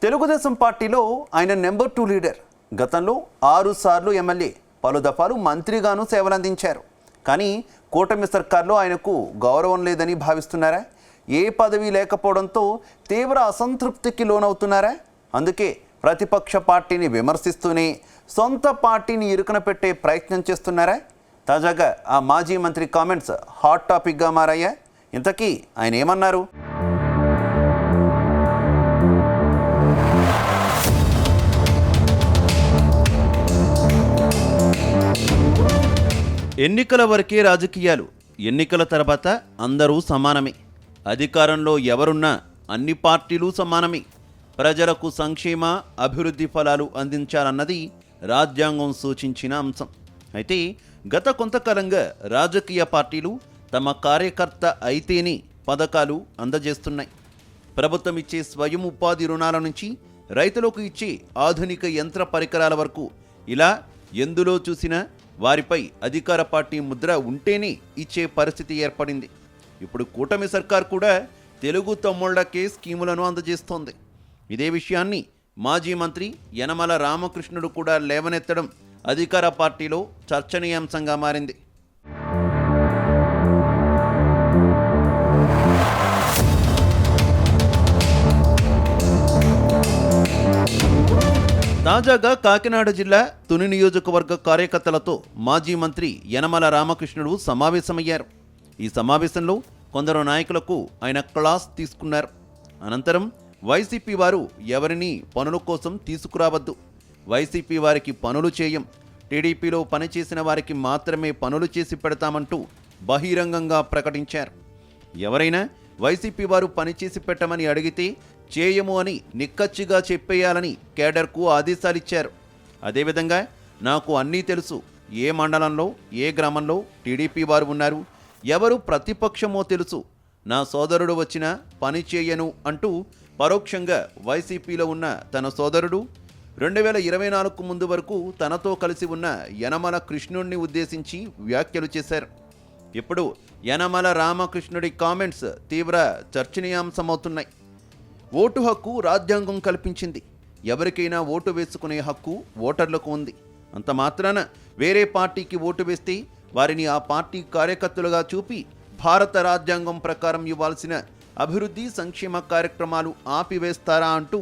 తెలుగుదేశం పార్టీలో ఆయన number 2 leader. గతంలో 6 సార్లు ఎమ్మెల్యే, పలు దఫాలు మంత్రిగాను సేవలందించారు. కానీ కూటమి సర్కార్లో ఆయనకు గౌరవం లేదని భావిస్తున్నారా? ఏ పదవి లేకపోవడంతో తీవ్ర అసంతృప్తికి లోనవుతున్నారా? అందుకే ప్రతిపక్ష పార్టీని విమర్శిస్తూనే సొంత పార్టీని ఇరుకున పెట్టే ప్రయత్నం చేస్తున్నారా? తాజాగా ఆ మాజీ మంత్రి కామెంట్స్ హాట్ టాపిక్గా మారాయా? ఇంతకీ ఆయన ఏమన్నారు? ఎన్నికల వరకే రాజకీయాలు, ఎన్నికల తర్వాత అందరూ సమానమే. అధికారంలో ఎవరున్నా అన్ని పార్టీలు సమానమే. ప్రజలకు సంక్షేమ అభివృద్ధి ఫలాలు అందించాలన్నది రాజ్యాంగం సూచించిన అంశం. అయితే గత కొంతకాలంగా రాజకీయ పార్టీలు తమ కార్యకర్త అయితేనే పథకాలు అందజేస్తున్నాయి. ప్రభుత్వం ఇచ్చే స్వయం ఉపాధి రుణాల నుంచి రైతులకు ఇచ్చే ఆధునిక యంత్ర పరికరాల వరకు ఇలా ఎందులో చూసినా వారిపై అధికార పార్టీ ముద్ర ఉంటేనే ఇచ్చే పరిస్థితి ఏర్పడింది. ఇప్పుడు కూటమి సర్కార్ కూడా తెలుగు తమ్ముళ్లకే స్కీములను అందజేస్తోంది. ఇదే విషయాన్ని మాజీ మంత్రి యనమల రామకృష్ణుడు కూడా లేవనెత్తడం అధికార పార్టీలో చర్చనీయాంశంగా మారింది. తాజాగా కాకినాడ జిల్లా తుని నియోజకవర్గ కార్యకర్తలతో మాజీ మంత్రి యనమల రామకృష్ణుడు సమావేశమయ్యారు. ఈ సమావేశంలో కొందరు నాయకులకు ఆయన క్లాస్ తీసుకున్నారు. అనంతరం వైసీపీ వారు ఎవరిని పనుల కోసం తీసుకురావద్దు, వైసీపీ వారికి పనులు చేయం, టీడీపీలో పనిచేసిన వారికి మాత్రమే పనులు చేసి పెడతామంటూ బహిరంగంగా ప్రకటించారు. ఎవరైనా వైసీపీ వారు పనిచేసి పెట్టమని అడిగితే చేయము అని నిక్కచ్చిగా చెప్పేయాలని కేడర్కు ఆదేశాలిచ్చారు. అదేవిధంగా నాకు అన్నీ తెలుసు, ఏ మండలంలో ఏ గ్రామంలో టీడీపీ వారు ఉన్నారు, ఎవరు ప్రతిపక్షమో తెలుసు, నా సోదరుడు వచ్చినా పని చేయను అంటూ పరోక్షంగా వైసీపీలో ఉన్న తన సోదరుడు 2024 ముందు వరకు తనతో కలిసి ఉన్న యనమల కృష్ణుడిని ఉద్దేశించి వ్యాఖ్యలు చేశారు. ఇప్పుడు యనమల రామకృష్ణుడి కామెంట్స్ తీవ్ర చర్చనీయాంశమవుతున్నాయి. ఓటు హక్కు రాజ్యాంగం కల్పించింది. ఎవరికైనా ఓటు వేసుకునే హక్కు ఓటర్లకు ఉంది. అంత మాత్రాన వేరే పార్టీకి ఓటు వేస్తే వారిని ఆ పార్టీ కార్యకర్తలుగా చూపి భారత రాజ్యాంగం ప్రకారం ఇవ్వాల్సిన అభివృద్ధి సంక్షేమ కార్యక్రమాలు ఆపివేస్తారా అంటూ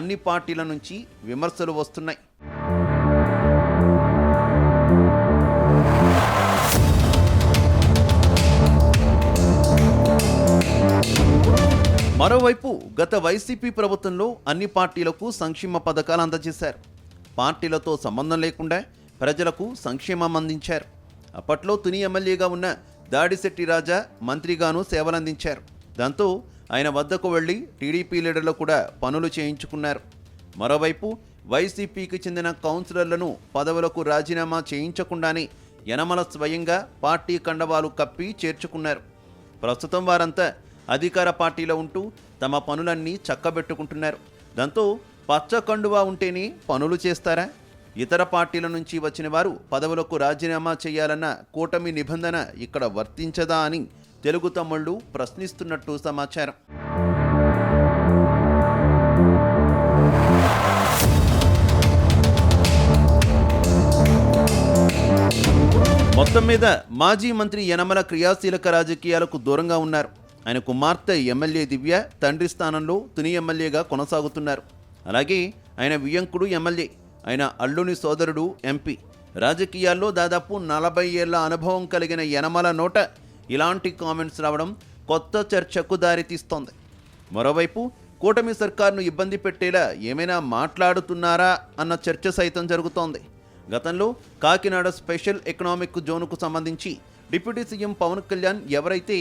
అన్ని పార్టీల నుంచి విమర్శలు వస్తున్నాయి. మరోవైపు గత వైసీపీ ప్రభుత్వంలో అన్ని పార్టీలకు సంక్షేమ పథకాలు అందజేశారు. పార్టీలతో సంబంధం లేకుండా ప్రజలకు సంక్షేమం అందించారు. అప్పట్లో తుని ఎమ్మెల్యేగా ఉన్న దాడిశెట్టి రాజా మంత్రిగాను సేవలందించారు. దాంతో ఆయన వద్దకు వెళ్లి టీడీపీ లీడర్లు కూడా పనులు చేయించుకున్నారు. మరోవైపు వైసీపీకి చెందిన కౌన్సిలర్లను పదవులకు రాజీనామా చేయించకుండానే యనమల స్వయంగా పార్టీ కండవాలు కప్పి చేర్చుకున్నారు. ప్రస్తుతం వారంతా అధికార పార్టీలో ఉంటూ తమ పనులన్నీ చక్కబెట్టుకుంటున్నారు. దాంతో పచ్చ కండువా ఉంటేనే పనులు చేస్తారా? ఇతర పార్టీల నుంచి వచ్చిన వారు పదవులకు రాజీనామా చేయాలన్న కూటమి నిబంధన ఇక్కడ వర్తించదా అని తెలుగు తమ్ముళ్లు ప్రశ్నిస్తున్నట్టు సమాచారం. మొత్తం మీద మాజీ మంత్రి యనమల క్రియాశీలక రాజకీయాలకు దూరంగా ఉన్నారు. ఆయన కుమార్తె ఎమ్మెల్యే దివ్య తండ్రి స్థానంలో తుని ఎమ్మెల్యేగా కొనసాగుతున్నారు. అలాగే ఆయన వియ్యంకుడు ఎమ్మెల్యే, ఆయన అల్లుని సోదరుడు ఎంపీ. రాజకీయాల్లో దాదాపు 40 ఏళ్ల అనుభవం కలిగిన యనమల నోట ఇలాంటి కామెంట్స్ రావడం కొత్త చర్చకు దారితీస్తోంది. మరోవైపు కూటమి సర్కార్ను ఇబ్బంది పెట్టేలా ఏమైనా మాట్లాడుతున్నారా అన్న చర్చ సైతం జరుగుతోంది. గతంలో కాకినాడ స్పెషల్ ఎకనామిక్ జోన్కు సంబంధించి డిప్యూటీ సీఎం పవన్ కళ్యాణ్ ఎవరైతే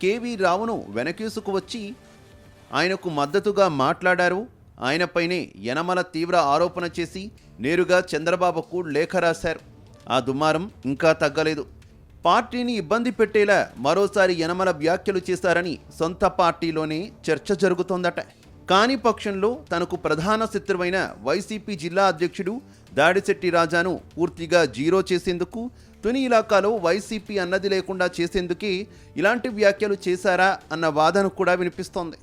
కేవీ రావును వెనకేసుకు వచ్చి ఆయనకు మద్దతుగా మాట్లాడారు, ఆయనపైనే యనమల తీవ్ర ఆరోపణ చేసి నేరుగా చంద్రబాబుకు లేఖ రాశారు. ఆ దుమారం ఇంకా తగ్గలేదు. పార్టీని ఇబ్బంది పెట్టేలా మరోసారి యనమల వ్యాఖ్యలు చేశారని సొంత పార్టీలోనే చర్చ జరుగుతోందట. కాని పక్షంలో తనకు ప్రధాన శత్రువైన వైసీపీ జిల్లా అధ్యక్షుడు దాడిశెట్టి రాజాను పూర్తిగా జీరో చేసేందుకు, తుని ఇలాకాలో వైసీపీ అన్నది లేకుండా చేసేందుకే ఇలాంటి వ్యాఖ్యలు చేశారా అన్న వాదన కూడా వినిపిస్తోంది.